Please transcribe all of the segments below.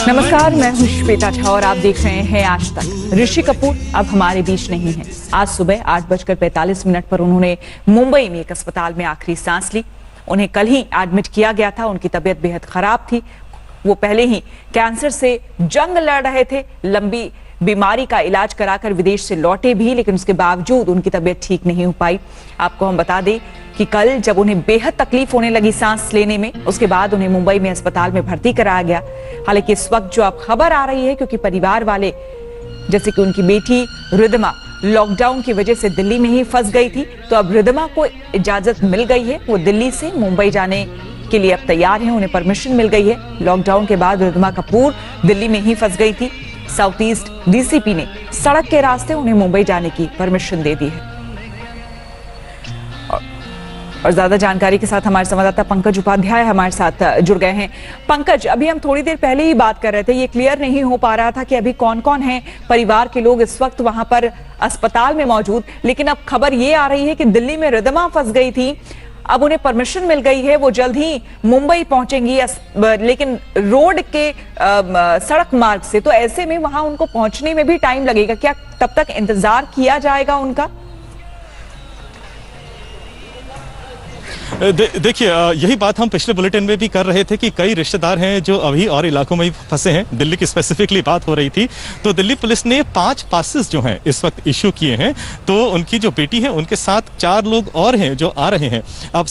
नमस्कार, मैं हूं श्वेता झा और आप देख रहे हैं आज तक। ऋषि कपूर अब हमारे बीच नहीं है। आज सुबह 8:45 पर उन्होंने मुंबई में एक अस्पताल में आखिरी सांस ली। उन्हें कल ही एडमिट किया गया था। उनकी तबीयत बेहद खराब थी। वो पहले ही कैंसर से जंग लड़ रहे थे। लंबी बीमारी का इलाज कराकर विदेश से लौटे भी, लेकिन उसके बावजूद उनकी तबीयत ठीक नहीं हो पाई। आपको हम बता दें कि कल जब उन्हें बेहद तकलीफ होने लगी सांस लेने में, उसके बाद उन्हें मुंबई में अस्पताल में भर्ती कराया गया। हालांकि इस वक्त जो अब खबर आ रही है, क्योंकि परिवार वाले जैसे कि उनकी बेटी रिद्धिमा लॉकडाउन की वजह से दिल्ली में ही फंस गई थी, तो अब रिद्धिमा को इजाजत मिल गई है। वो दिल्ली से मुंबई जाने के लिए अब तैयार है। उन्हें परमिशन मिल गई है। लॉकडाउन के बाद रिद्धिमा कपूर दिल्ली में ही फंस गई थी। साउथ ईस्ट डीसीपी ने सड़क के रास्ते उन्हें मुंबई जाने की परमिशन दे दी है। और ज्यादा जानकारी के साथ हमारे संवाददाता पंकज उपाध्याय हमारे साथ जुड़ गए हैं। पंकज, अभी हम थोड़ी देर पहले ही बात कर रहे थे, ये क्लियर नहीं हो पा रहा था कि अभी कौन कौन है परिवार के लोग इस वक्त वहां पर अस्पताल में मौजूद, लेकिन अब खबर ये आ रही है कि दिल्ली में रिद्धिमा फंस गई थी। अब उन्हें परमिशन मिल गई है, वो जल्द ही मुंबई पहुंचेंगी, लेकिन रोड के सड़क मार्ग से, तो ऐसे में वहां उनको पहुंचने में भी टाइम लगेगा। क्या तब तक इंतजार किया जाएगा उनका? देखिए, यही बात हम पिछले बुलेटिन में भी कर रहे थे कि कई रिश्तेदार हैं जो अभी और इलाकों में ही फंसे हैं। दिल्ली की स्पेसिफिकली बात हो रही थी, तो दिल्ली पुलिस ने 5 पासेस जो हैं इस वक्त इश्यू किए हैं। तो उनकी जो बेटी है उनके साथ 4 लोग और हैं जो आ रहे हैं। अब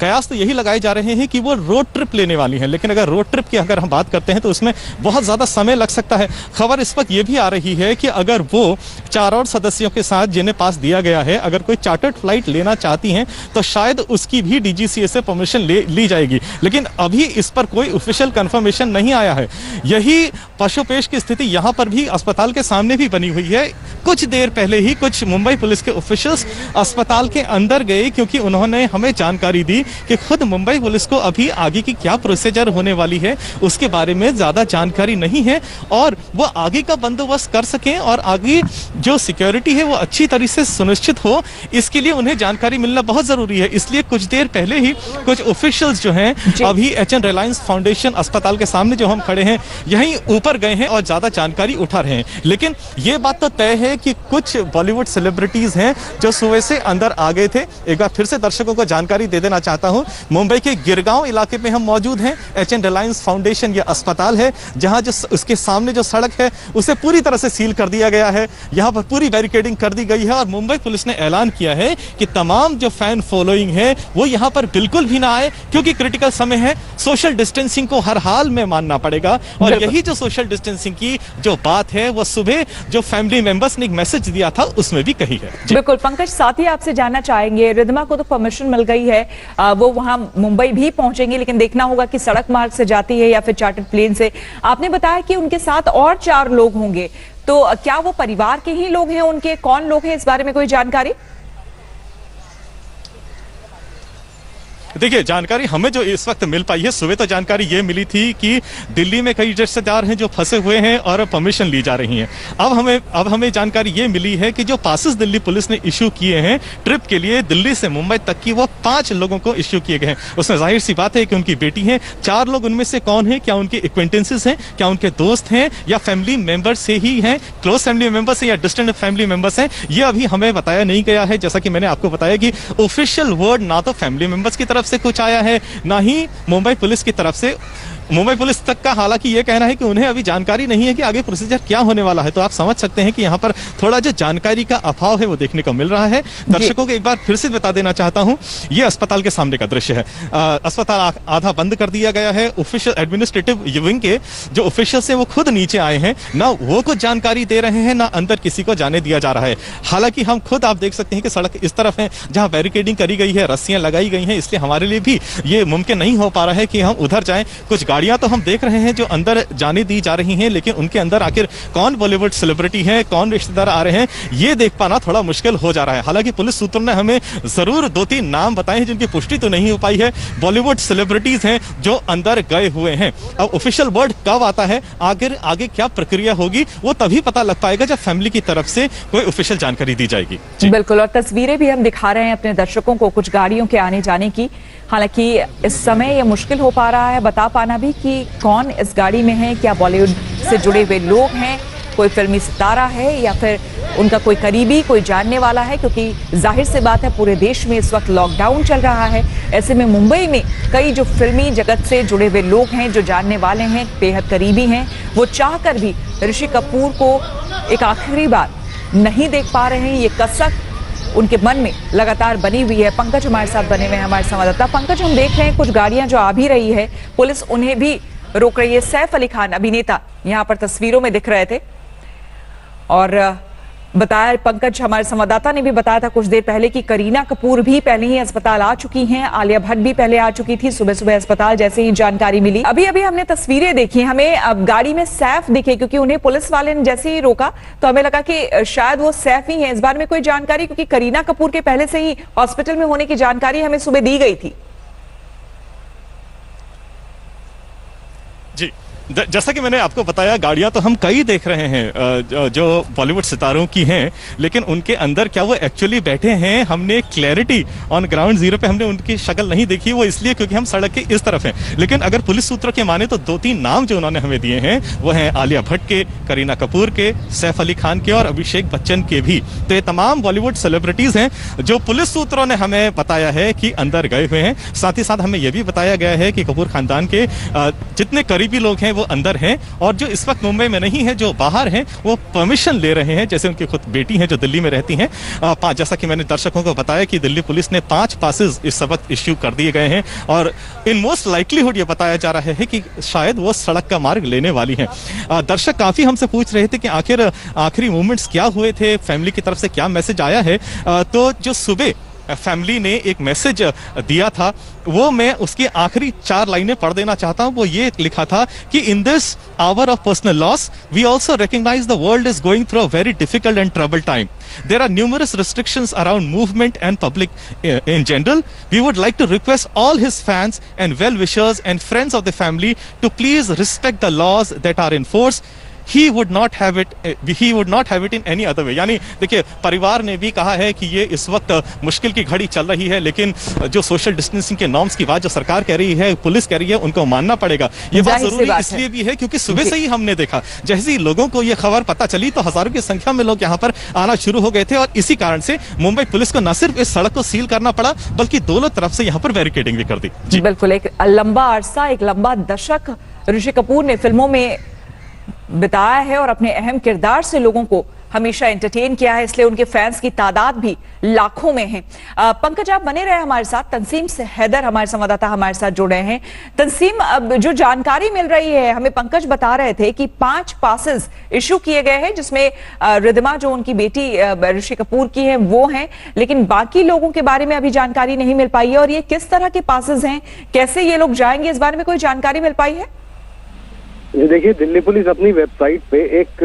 कयास तो यही लगाए जा रहे हैं कि वो रोड ट्रिप लेने वाली हैं, लेकिन अगर रोड ट्रिप की अगर हम बात करते हैं तो उसमें बहुत ज़्यादा समय लग सकता है। खबर इस वक्त ये भी आ रही है कि अगर वो 4 और सदस्यों के साथ जिन्हें पास दिया गया है, अगर कोई चार्टर्ड फ्लाइट लेना चाहती हैं तो शायद उसकी भी डीजीसीए से परमिशन ली जाएगी, लेकिन अभी इस पर कोई ऑफिशियल कंफर्मेशन नहीं आया है। यही पशुपेश की स्थिति यहां पर भी अस्पताल के सामने भी बनी हुई है। कुछ देर पहले ही कुछ मुंबई पुलिस के ऑफिशियल्स अस्पताल के अंदर गए, क्योंकि उन्होंने हमें जानकारी दी कि खुद मुंबई पुलिस को अभी आगे की क्या प्रोसीजर होने वाली है उसके बारे में ज्यादा जानकारी नहीं है, और वो आगे का बंदोबस्त कर सकें और आगे जो सिक्योरिटी है वो अच्छी तरह से सुनिश्चित हो, इसके लिए उन्हें जानकारी मिलना बहुत जरूरी है। इसलिए कुछ देर पहले ही कुछ ऑफिशियल्स जो हैं अभी एचएन रिलायंस फाउंडेशन अस्पताल के सामने जो हम खड़े हैं यहीं ऊपर गए हैं और ज्यादा जानकारी उठा रहे हैं। लेकिन ये बात तो तय है कि कुछ बॉलीवुड सेलिब्रिटीज हैं जो सुबह से अंदर आ गए थे। एक बार फिर से दर्शकों को जानकारी दे देना चाहता हूं, मुंबई के गिरगांव इलाके में हम मौजूद हैं। एचएन रिलायंस फाउंडेशन ये अस्पताल है, जहां जो उसके सामने जो सड़क है उसे पूरी तरह से सील कर दिया गया है। यहां पर पूरी बैरिकेडिंग कर दी गई है और मुंबई पुलिस ने ऐलान किया है कि तमाम जो फैन फॉलोइंग है वो यहां पर बिल्कुल भी ना आए, क्योंकि क्रिटिकल समय है। सोशल डिस्टेंसिंग को हर हाल में मानना पड़ेगा, और यही जो सोशल डिस्टेंसिंग की जो बात है वो सुबह जो फैमिली मेंबर्स ने एक मैसेज दिया था उसमें भी कही है। बिल्कुल पंकज, साथ ही आपसे जानना चाहेंगे, रिद्धिमा को तो परमिशन मिल गई है, वो वहां मुंबई भी पहुंचेंगे, लेकिन देखना होगा कि सड़क मार्ग से जाती है या फिर चार्टर्ड प्लेन से। आपने बताया कि उनके साथ और 4 लोग होंगे, तो क्या वो परिवार के ही लोग हैं? उनके कौन लोग हैं, इस बारे में कोई जानकारी? देखिए, जानकारी हमें जो इस वक्त मिल पाई है, सुबह तो जानकारी ये मिली थी कि दिल्ली में कई रिश्तेदार हैं जो फंसे हुए हैं और परमिशन ली जा रही है। अब हमें जानकारी ये मिली है कि जो पासेस दिल्ली पुलिस ने इश्यू किए हैं ट्रिप के लिए दिल्ली से मुंबई तक की, वो 5 लोगों को इश्यू किए गए हैं। उसमें जाहिर सी बात है कि उनकी बेटी है। 4 लोग उनमें से कौन है, क्या उनके एक्वेंटेंसेस हैं, क्या उनके दोस्त हैं, या फैमिली मेंबर से ही हैं, क्लोज फैमिली मेंबर्स हैं या डिस्टेंट फैमिली मेंबर्स हैं, ये अभी हमें बताया नहीं गया है। जैसा कि मैंने आपको बताया कि ऑफिशियल वर्ड ना तो फैमिली मेंबर्स की तरफ से कुछ आया है, ना ही मुंबई पुलिस की तरफ से। मुंबई पुलिस तक का हालांकि ये कहना है कि उन्हें अभी जानकारी नहीं है कि आगे प्रोसीजर क्या होने वाला है। तो आप समझ सकते हैं कि यहाँ पर थोड़ा जो जानकारी का अभाव है वो देखने को मिल रहा है। दर्शकों को एक बार फिर से बता देना चाहता हूँ, ये अस्पताल के सामने का दृश्य है। अस्पताल आधा बंद कर दिया गया है। ऑफिशियल एडमिनिस्ट्रेटिव विंग के जो ऑफिशियल्स हैं वो खुद नीचे आए हैं, ना वो कुछ जानकारी दे रहे हैं, ना अंदर किसी को जाने दिया जा रहा है। हालांकि हम खुद आप देख सकते हैं कि सड़क इस तरफ है जहाँ बैरिकेडिंग करी गई है, रस्सियां लगाई गई हैं, इसलिए हमारे लिए भी ये मुमकिन नहीं हो पा रहा है कि हम उधर जाएं। कुछ गाड़ियां तो हम देख रहे हैं जो अंदर जाने दी जा रही हैं, लेकिन उनके अंदर आखिर कौन बॉलीवुड सेलिब्रिटी है, कौन रिश्तेदार आ रहे हैं, ये देख पाना थोड़ा मुश्किल हो जा रहा है। हालांकि पुलिस सूत्रों ने हमें जरूर 2-3 नाम बताए हैं जिनकी पुष्टि तो नहीं हो पाई है। बॉलीवुड सेलिब्रिटीज हैं जो अंदर गए हुए हैं। अब ऑफिशियल वर्ड कब आता है, आगे क्या प्रक्रिया होगी, वो तभी पता लग पाएगा जब फैमिली की तरफ से कोई ऑफिशियल जानकारी दी जाएगी। बिल्कुल, और तस्वीरें भी हम दिखा रहे हैं अपने दर्शकों को कुछ गाड़ियों के आने जाने की। हालांकि इस समय यह मुश्किल हो पा रहा है बता पाना भी कि कौन इस गाड़ी में है, क्या बॉलीवुड से जुड़े हुए लोग हैं, कोई फिल्मी सितारा है या फिर उनका कोई करीबी, कोई जानने वाला है, क्योंकि जाहिर सी बात है पूरे देश में इस वक्त लॉकडाउन चल रहा है। ऐसे में मुंबई में कई जो फिल्मी जगत से जुड़े हुए लोग हैं, जो जानने वाले हैं, बेहद करीबी हैं, वो चाहकर भी ऋषि कपूर को एक आखिरी बार नहीं देख पा रहे हैं। ये कसक उनके मन में लगातार बनी हुई है। पंकज हमारे साथ बने हुए हैं, हमारे संवाददाता। पंकज, हम देख रहे हैं कुछ गाड़ियां जो आ भी रही है, पुलिस उन्हें भी रोक रही है। सैफ अली खान अभिनेता यहां पर तस्वीरों में दिख रहे थे और बताया, पंकज हमारे संवाददाता ने भी बताया था कुछ देर पहले कि करीना कपूर भी पहले ही अस्पताल आ चुकी हैं, आलिया भट्ट भी पहले आ चुकी थी सुबह सुबह अस्पताल जैसे ही जानकारी मिली। अभी अभी हमने तस्वीरें देखी, हमें अब गाड़ी में सैफ दिखे, क्योंकि उन्हें पुलिस वाले ने जैसे ही रोका तो हमें लगा कि शायद वो सैफ ही है। इस बारे में कोई जानकारी, क्योंकि करीना कपूर के पहले से ही हॉस्पिटल में होने की जानकारी हमें सुबह दी गई थी। जी, जैसा कि मैंने आपको बताया, गाड़ियां तो हम कई देख रहे हैं जो बॉलीवुड सितारों की हैं, लेकिन उनके अंदर क्या वो एक्चुअली बैठे हैं, हमने क्लैरिटी ऑन ग्राउंड जीरो पे हमने उनकी शक्ल नहीं देखी। वो इसलिए क्योंकि हम सड़क के इस तरफ हैं। लेकिन अगर पुलिस सूत्रों के माने तो 2-3 नाम जो उन्होंने हमें दिए हैं वो हैं आलिया भट्ट के, करीना कपूर के, सैफ अली खान के और अभिषेक बच्चन के भी। तो ये तमाम बॉलीवुड सेलिब्रिटीज हैं जो पुलिस सूत्रों ने हमें बताया है कि अंदर गए हुए हैं। साथ ही साथ हमें यह भी बताया गया है कि कपूर खानदान के जितने करीबी लोग हैं वो अंदर हैं, और जो इस वक्त मुंबई में नहीं है, जो बाहर हैं, वो परमिशन ले रहे हैं। जैसे उनकी खुद बेटी हैं जो दिल्ली में रहती हैं। जैसा कि मैंने दर्शकों को बताया कि दिल्ली पुलिस ने 5 पासेस इस वक्त इश्यू कर दिए गए हैं, और इन मोस्ट लाइकलीहुड ये बताया जा रहा है कि शायद वो सड़क का मार्ग लेने वाली हैं। दर्शक काफी हमसे पूछ रहे थे कि आखिर आखिरी मूवमेंट्स क्या हुए थे, फैमिली की तरफ से क्या मैसेज आया है। तो जो सुबह फैमिली ने एक मैसेज दिया था, वो मैं उसकी आखिरी 4 लाइनें पढ़ देना चाहता हूं। वो ये लिखा था कि in this hour of personal loss we also recognise the world is going through a very difficult and trouble time. There are numerous restrictions around movement and public in general. We would like to request all his fans and well-wishers and friends of the family to please respect the laws that are in force. He would not have it in any other way. यानी देखिए, परिवार ने भी कहा है कि ये इस वक्त मुश्किल की घड़ी चल रही है, लेकिन जो सोशल डिस्टेंसिंग के नॉर्म्स की बात जो सरकार कह रही है, पुलिस कह रही है, उनको मानना पड़ेगा। ये बात जरूरी इसलिए भी है क्योंकि सुबह से ही हमने देखा, जैसे ही लोगों को ये खबर पता चली तो हजारों की संख्या में लोग यहाँ पर आना शुरू हो गए थे, और इसी कारण से मुंबई पुलिस को न सिर्फ इस सड़क को सील करना पड़ा, बल्कि दोनों तरफ से यहाँ पर बैरिकेडिंग भी कर दी। जी बिल्कुल, एक लंबा अरसा, एक लंबा दशक ऋषि कपूर ने फिल्मों में बिताया है और अपने अहम किरदार से लोगों को हमेशा एंटरटेन किया है, इसलिए उनके फैंस की तादाद भी लाखों में है। पंकज, आप बने रहे हमारे साथ। तंसीम से हैदर हमारे संवाददाता हमारे साथ जुड़ रहे हैं। तंसीम, अब जो जानकारी मिल रही है, हमें पंकज बता रहे थे कि 5 पासेस इशू किए गए हैं, जिसमें रिद्धिमा जो उनकी बेटी ऋषि कपूर की है वो हैं, लेकिन बाकी लोगों के बारे में अभी जानकारी नहीं मिल पाई है। और ये किस तरह के पासेस हैं, कैसे ये लोग जाएंगे, इस बारे में कोई जानकारी मिल पाई है? देखिए, दिल्ली पुलिस अपनी वेबसाइट पे एक